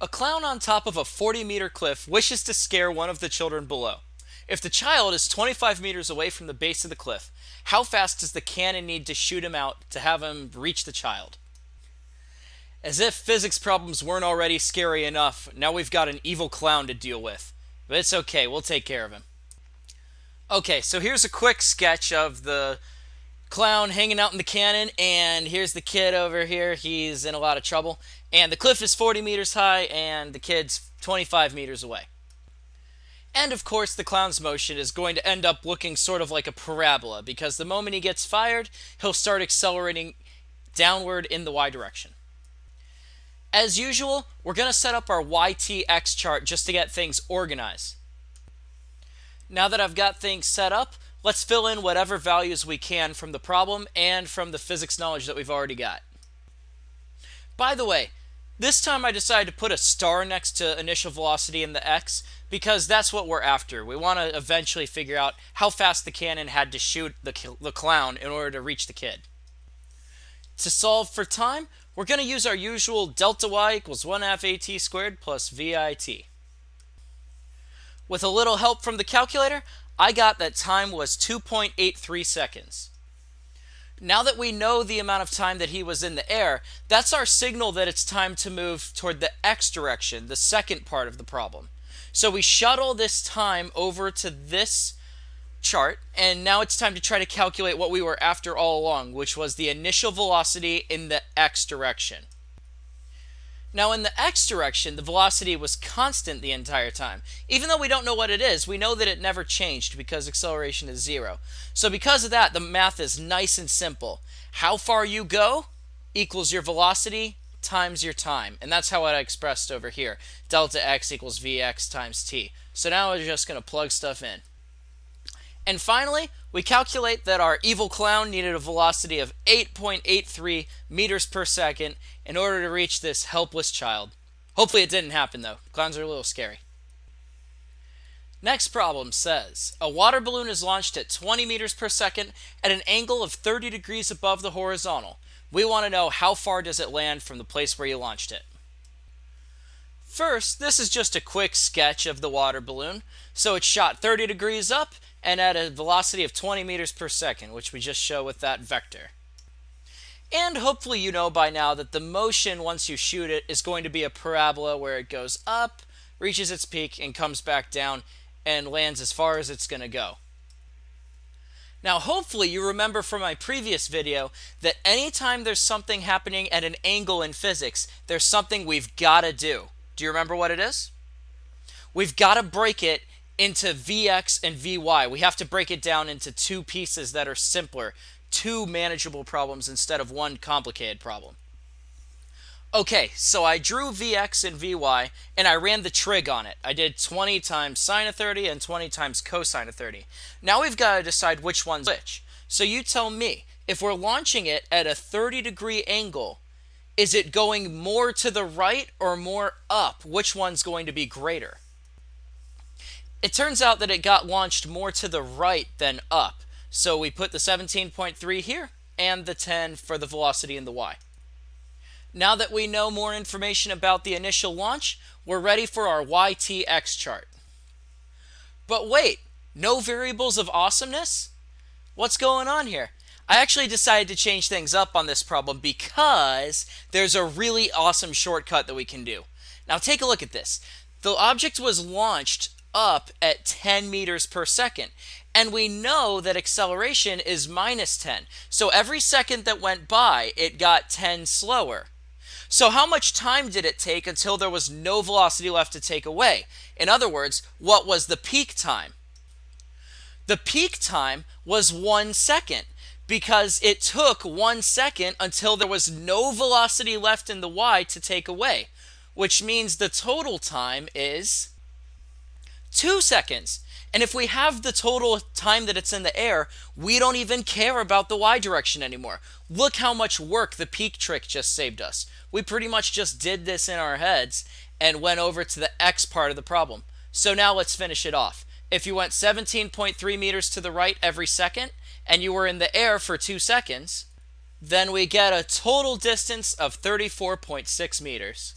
A clown on top of a 40-meter cliff wishes to scare one of the children below. If the child is 25 meters away from the base of the cliff, how fast does the cannon need to shoot him out to have him reach the child? As if physics problems weren't already scary enough, now we've got an evil clown to deal with. But it's okay, we'll take care of him. Okay, so here's a quick sketch of the clown hanging out in the cannon, and here's the kid over here. He's in a lot of trouble. And the cliff is 40 meters high, and the kid's 25 meters away. And of course, the clown's motion is going to end up looking sort of like a parabola, because the moment he gets fired, he'll start accelerating downward in the y direction. As usual, we're going to set up our YTX chart just to get things organized. Now that I've got things set up, let's fill in whatever values we can from the problem and from the physics knowledge that we've already got. By the way, this time I decided to put a star next to initial velocity in the x because that's what we're after. We want to eventually figure out how fast the cannon had to shoot the clown in order to reach the kid. To solve for time, we're going to use our usual delta y equals 1/2 at squared plus vit. With a little help from the calculator, I got that time was 2.83 seconds. Now that we know the amount of time that he was in the air, that's our signal that it's time to move toward the x direction, the second part of the problem. So we shuttle this time over to this chart, and now it's time to try to calculate what we were after all along, which was the initial velocity in the x direction. Now in the x direction, the velocity was constant the entire time. Even though we don't know what it is, we know that it never changed because acceleration is 0. So because of that, the math is nice and simple. How far you go equals your velocity times your time. And that's how I expressed over here. Delta x equals vx times t. So now we're just going to plug stuff in. And finally, we calculate that our evil clown needed a velocity of 8.83 meters per second in order to reach this helpless child. Hopefully it didn't happen though. Clowns are a little scary. Next problem says, a water balloon is launched at 20 meters per second at an angle of 30 degrees above the horizontal. We want to know how far does it land from the place where you launched it. First, this is just a quick sketch of the water balloon. So it's shot 30 degrees up and at a velocity of 20 meters per second, which we just show with that vector. And hopefully you know by now that the motion once you shoot it is going to be a parabola where it goes up, reaches its peak, and comes back down and lands as far as it's going to go. Now hopefully you remember from my previous video that anytime there's something happening at an angle in physics, there's something we've got to do. Do you remember what it is? We've got to break it into Vx and Vy. We have to break it down into two pieces that are simpler, two manageable problems instead of one complicated problem. Okay, so I drew Vx and Vy and I ran the trig on it. I did 20 times sine of 30 and 20 times cosine of 30. Now we've got to decide which one's which. So you tell me, if we're launching it at a 30-degree angle, is it going more to the right or more up? Which one's going to be greater? It turns out that it got launched more to the right than up. So we put the 17.3 here and the 10 for the velocity in the y. Now that we know more information about the initial launch, we're ready for our YTX chart. But wait, no variables of awesomeness? What's going on here? I actually decided to change things up on this problem because there's a really awesome shortcut that we can do. Now take a look at this. The object was launched up at 10 meters per second, and we know that acceleration is minus 10. So every second that went by, it got 10 slower. So how much time did it take until there was no velocity left to take away? In other words, what was the peak time? The peak time was 1 second, because it took 1 second until there was no velocity left in the y to take away, which means the total time is 2 seconds. And if we have the total time that it's in the air, we don't even care about the y direction anymore. Look how much work the peak trick just saved us. We pretty much just did this in our heads and went over to the x part of the problem. So now let's finish it off. If you went 17.3 meters to the right every second, and you were in the air for 2 seconds, then we get a total distance of 34.6 meters.